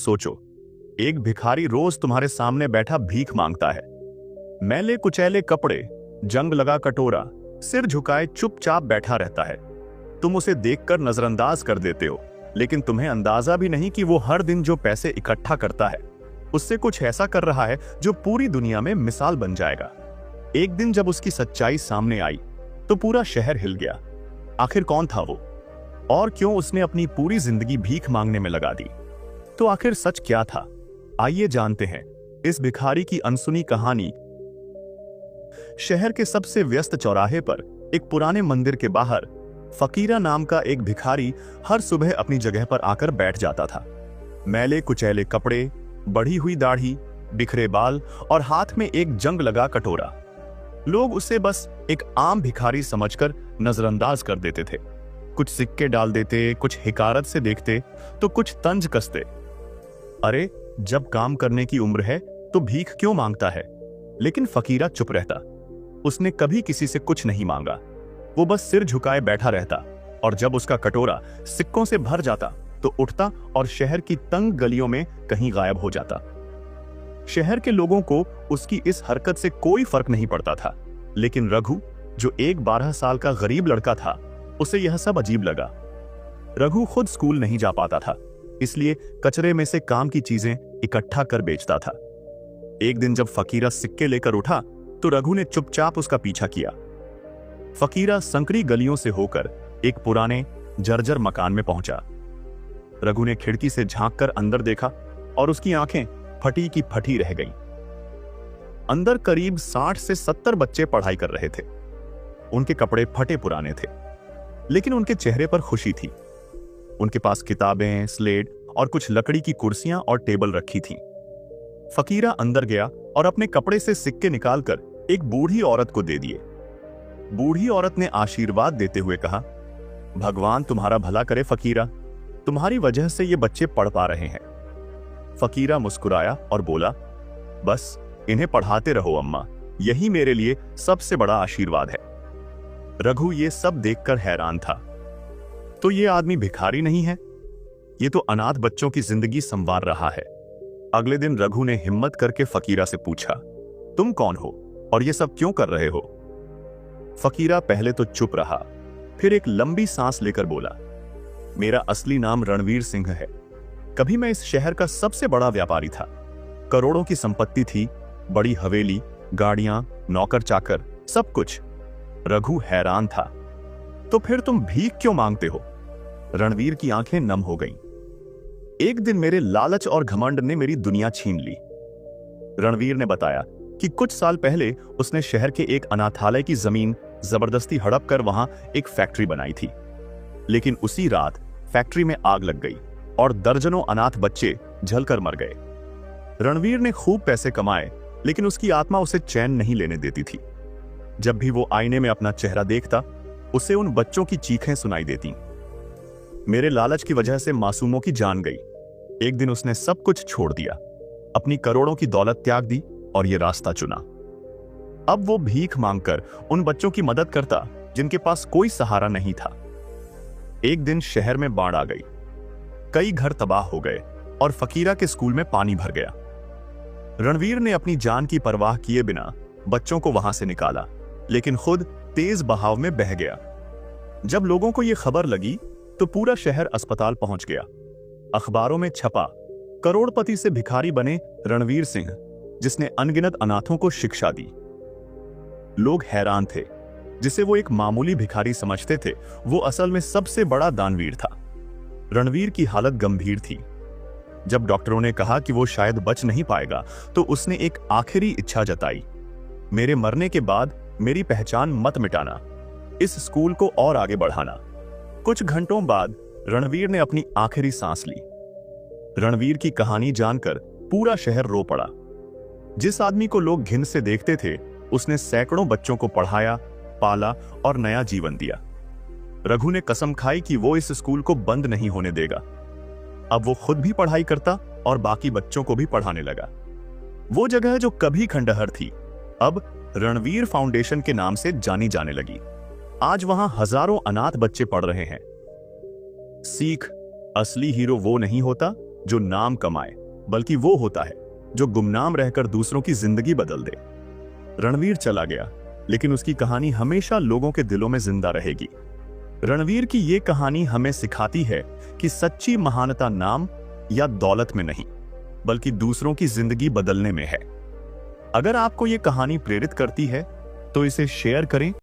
सोचो, एक भिखारी रोज तुम्हारे सामने बैठा भीख मांगता है। मैले कुचैले कपड़े, जंग लगा कटोरा, सिर झुकाए चुपचाप बैठा रहता है। तुम उसे देखकर नजरअंदाज कर देते हो, लेकिन तुम्हें अंदाजा भी नहीं कि वो हर दिन जो पैसे इकट्ठा करता है उससे कुछ ऐसा कर रहा है जो पूरी दुनिया में मिसाल बन जाएगा। एक दिन जब उसकी सच्चाई सामने आई तो पूरा शहर हिल गया। आखिर कौन था वो, और क्यों उसने अपनी पूरी जिंदगी भीख मांगने में लगा दी? तो आखिर सच क्या था? आइए जानते हैं इस भिखारी की अनसुनी कहानी। शहर के सबसे व्यस्त चौराहे पर एक पुराने मंदिर के बाहर फकीरा नाम का एक भिखारी हर सुबह अपनी जगह पर आकर बैठ जाता था। मैले कुचैले कपड़े, बढ़ी हुई दाढ़ी, बिखरे बाल और हाथ में एक जंग लगा कटोरा। लोग उसे बस एक आम भिखारी समझकर नजरअंदाज कर देते थे। कुछ सिक्के डाल देते, कुछ हिकारत से देखते तो कुछ तंज कसते। अरे, जब काम करने की उम्र है तो भीख क्यों मांगता है? लेकिन फकीरा चुप रहता। उसने कभी किसी से कुछ नहीं मांगा। वो बस सिर झुकाए बैठा रहता, और जब उसका कटोरा सिक्कों से भर जाता तो उठता और शहर की तंग गलियों में कहीं गायब हो जाता। शहर के लोगों को उसकी इस हरकत से कोई फर्क नहीं पड़ता था, लेकिन रघु, जो एक 12 साल का गरीब लड़का था, उसे यह सब अजीब लगा। रघु खुद स्कूल नहीं जा पाता था, इसलिए कचरे में से काम की चीजें इकट्ठा कर बेचता था। एक दिन जब फकीरा सिक्के लेकर उठा तो रघु ने चुपचाप उसका पीछा किया। फकीरा संकरी गलियों से होकर एक पुराने जर्जर मकान में पहुंचा। रघु ने खिड़की से झांककर अंदर देखा और उसकी आंखें फटी की फटी रह गईं। अंदर करीब 60 से 70 बच्चे पढ़ाई कर रहे थे। उनके कपड़े फटे पुराने थे, लेकिन उनके चेहरे पर खुशी थी। उनके पास किताबें, स्लेट और कुछ लकड़ी की कुर्सियां और टेबल रखी थीं। फकीरा अंदर गया और अपने कपड़े से सिक्के निकालकर एक बूढ़ी औरत को दे दिए। बूढ़ी औरत ने आशीर्वाद देते हुए कहा, भगवान तुम्हारा भला करे फकीरा, तुम्हारी वजह से ये बच्चे पढ़ पा रहे हैं। फकीरा मुस्कुराया और बोला, बस इन्हें पढ़ाते रहो अम्मा, यही मेरे लिए सबसे बड़ा आशीर्वाद है। रघु ये सब देखकर हैरान था। तो ये आदमी भिखारी नहीं है, ये तो अनाथ बच्चों की जिंदगी संवार रहा है। अगले दिन रघु ने हिम्मत करके फकीरा से पूछा, तुम कौन हो और ये सब क्यों कर रहे हो? फकीरा पहले तो चुप रहा, फिर एक लंबी सांस लेकर बोला, मेरा असली नाम रणवीर सिंह है। कभी मैं इस शहर का सबसे बड़ा व्यापारी था। करोड़ों की संपत्ति थी, बड़ी हवेली, गाड़ियां, नौकर चाकर, सब कुछ। रघु हैरान था। तो फिर तुम भीख क्यों मांगते हो? रणवीर की आंखें नम हो गईं। एक दिन मेरे लालच और घमंड ने मेरी दुनिया छीन ली। रणवीर ने बताया कि कुछ साल पहले उसने शहर के एक अनाथालय की जमीन जबरदस्ती हड़प कर वहां एक फैक्ट्री बनाई थी। लेकिन उसी रात फैक्ट्री में आग लग गई और दर्जनों अनाथ बच्चे जलकर मर गए। रणवीर ने खूब पैसे कमाए, लेकिन उसकी आत्मा उसे चैन नहीं लेने देती थी। जब भी वो आईने में अपना चेहरा देखता, उसे उन बच्चों की चीखें सुनाई देती। मेरे लालच की वजह से मासूमों की जान गई। एक दिन उसने सब कुछ छोड़ दिया, अपनी करोड़ों की दौलत त्याग दी और ये रास्ता चुना। अब वो भीख मांगकर उन बच्चों की मदद करता जिनके पास कोई सहारा नहीं था। एक दिन शहर में बाढ़ आ गई, कई घर तबाह हो गए और फकीरा के स्कूल में पानी भर गया। रणवीर ने अपनी जान की परवाह किए बिना बच्चों को वहां से निकाला, लेकिन खुद तेज बहाव में बह गया। जब लोगों को यह खबर लगी तो पूरा शहर अस्पताल पहुंच गया। अखबारों में छपा, करोड़पति से भिखारी बने रणवीर सिंह, जिसने अनगिनत अनाथों को शिक्षा दी। लोग हैरान थे। जिसे वो एक मामूली भिखारी समझते थे, वो असल में सबसे बड़ा दानवीर था। रणवीर की हालत गंभीर थी। जब डॉक्टरों ने कहा कि वो शायद बच नहीं पाएगा, तो उसने एक आखिरी इच्छा जताई, मेरे मरने के बाद मेरी पहचान मत मिटाना, इस स्कूल को और आगे बढ़ाना। कुछ घंटों बाद रणवीर ने अपनी आखिरी सांस ली। रणवीर की कहानी जानकर पूरा शहर रो पड़ा। जिस आदमी को लोग घिन से देखते थे, उसने सैकड़ों बच्चों को पढ़ाया, पाला और नया जीवन दिया। रघु ने कसम खाई कि वो इस स्कूल को बंद नहीं होने देगा। अब वो खुद भी पढ़ाई करता और बाकी बच्चों को भी पढ़ाने लगा। वो जगह जो कभी खंडहर थी, अब रणवीर फाउंडेशन के नाम से जानी जाने लगी। आज वहां हजारों अनाथ बच्चे पढ़ रहे हैं। सीख, असली हीरो वो नहीं होता जो नाम कमाए, बल्कि वो होता है जो गुमनाम रहकर दूसरों की जिंदगी बदल दे। रणवीर चला गया, लेकिन उसकी कहानी हमेशा लोगों के दिलों में जिंदा रहेगी। रणवीर की ये कहानी हमें सिखाती है कि सच्ची महानता नाम या दौलत में नहीं, बल्कि दूसरों की जिंदगी बदलने में है। अगर आपको ये कहानी प्रेरित करती है तो इसे शेयर करें